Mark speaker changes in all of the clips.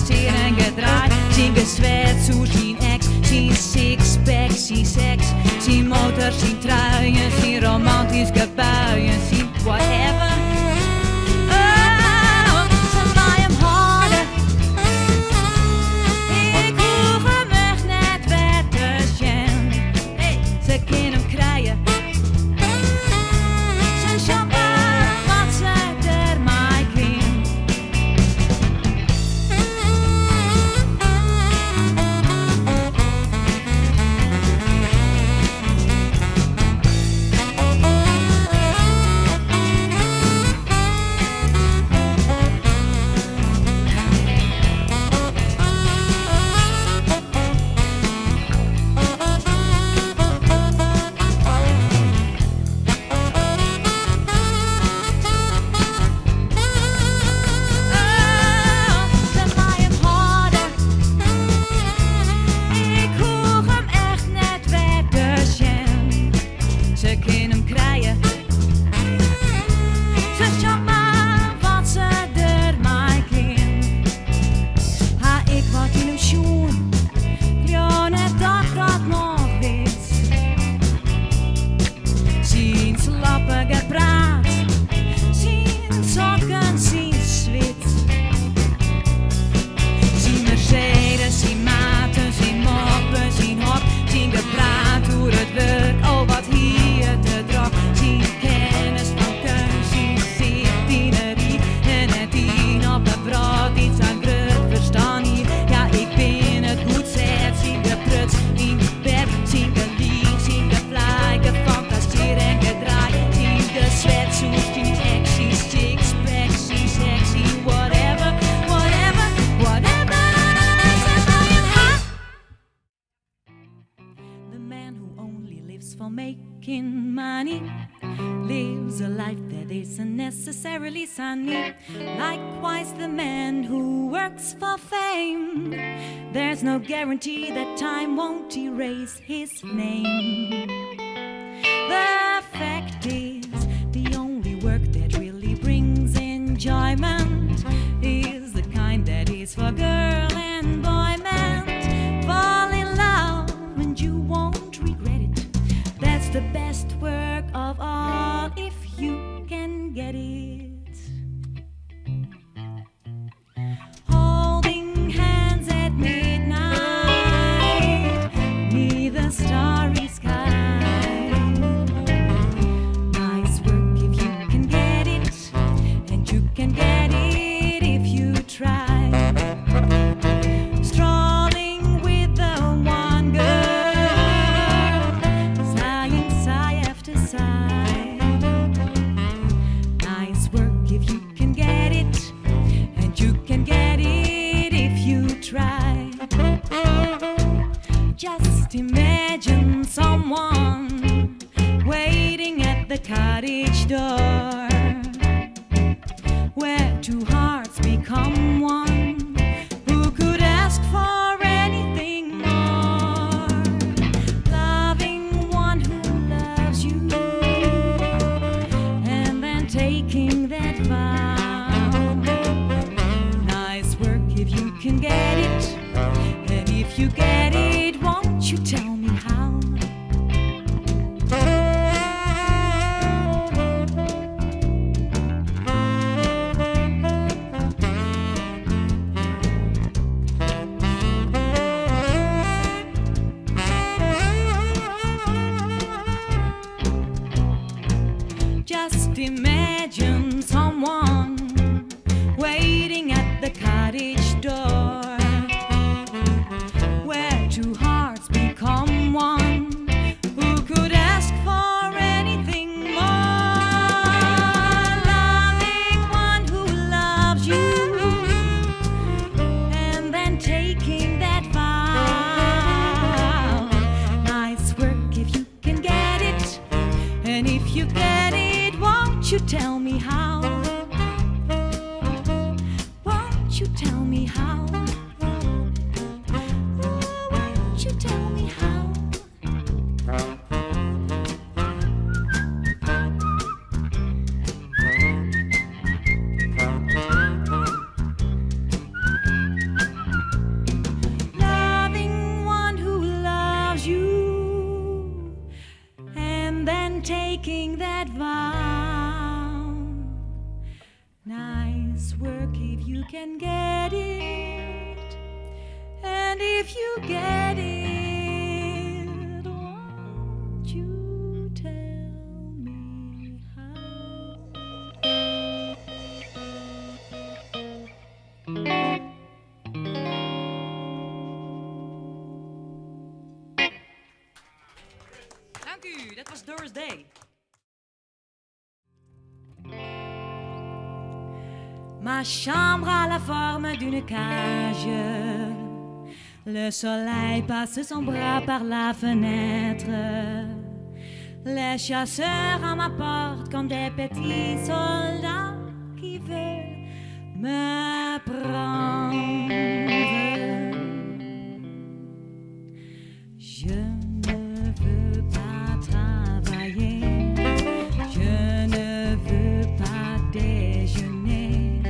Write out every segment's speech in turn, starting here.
Speaker 1: fantaseren gedraai. Zien gezwet, zo zien ex, zien sixpack, zien seks. Zien motor, zien truien, zien romantische buien, zien whatever. Making money lives a life that isn't necessarily sunny. Likewise, the man who works for fame, there's no guarantee that time won't erase his name. The fact is, the only work that really brings enjoyment is the kind that is for girl and boy meant. Fall in love and you won't regret it. That's the best work of all if you can get it. Holding hands at midnight neath the starry sky. Nice work if you can get it, and you can get it if you try. Strolling with the one girl, sighing sigh after sigh. Nice work if you can get it, and you can get it if you try. Just imagine someone waiting at the cottage door, where two hearts become one. Who could ask for anything more? Loving one who loves you, and then taking that vow. Nice work if you can get it, and if you get it, won't you tell me how? Just imagine someone waiting at the cottage door, where two hearts become one. Who could ask for anything more? Loving one who loves you, and then taking that vow. Nice work if you can get it, and if you get it, won't you tell me how? Won't you tell me how? Won't you tell me how? you can get it, and if you get it, won't you tell me how? Dank u, dat was Doris Day. Ma chambre a la forme d'une cage. Le soleil passe son bras par la fenêtre. Les chasseurs à ma porte comme des petits soldats qui veulent me prendre. Je ne veux pas travailler, je ne veux pas déjeuner,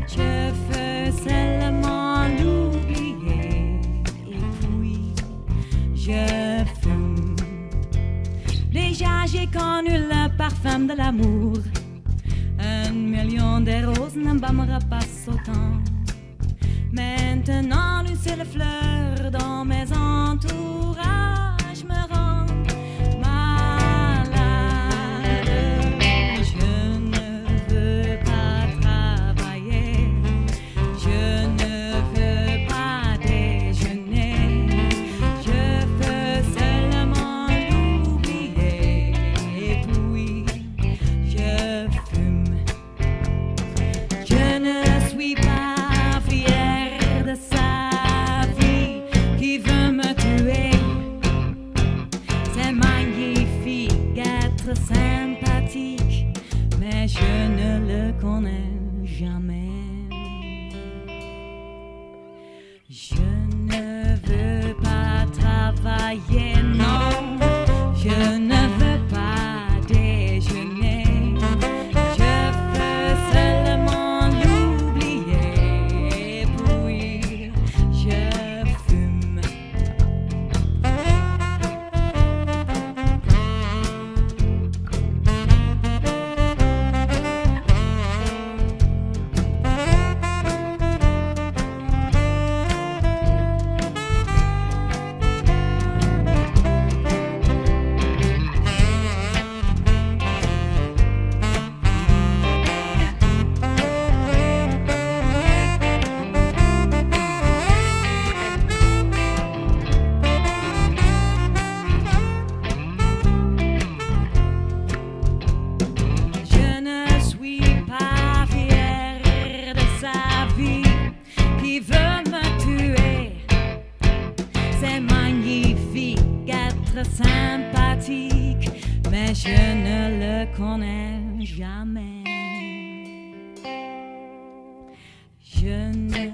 Speaker 1: je veux seulement l'oublier et puis je fume. Déjà j'ai connu le parfum de l'amour, 1 million de roses n'embaumerait pas autant. Maintenant une seule fleur dans mes entourages me rend malade. Je ne veux pas travailler, je ne veux pas déjeuner, je veux seulement l'oublier et puis je fume. Je ne suis pas fière de sa vie qui veut me tuer. C'est magnifique être sympathique, mais je ne le connais jamais. Je ne veux pas travailler, non, je ne veux pas déjeuner, je veux seulement l'oublier et puis je fume. Je ne suis pas fière de sa vie qui veut me tuer. C'est magnifique être sympathique, mais je ne le connais jamais. Je ne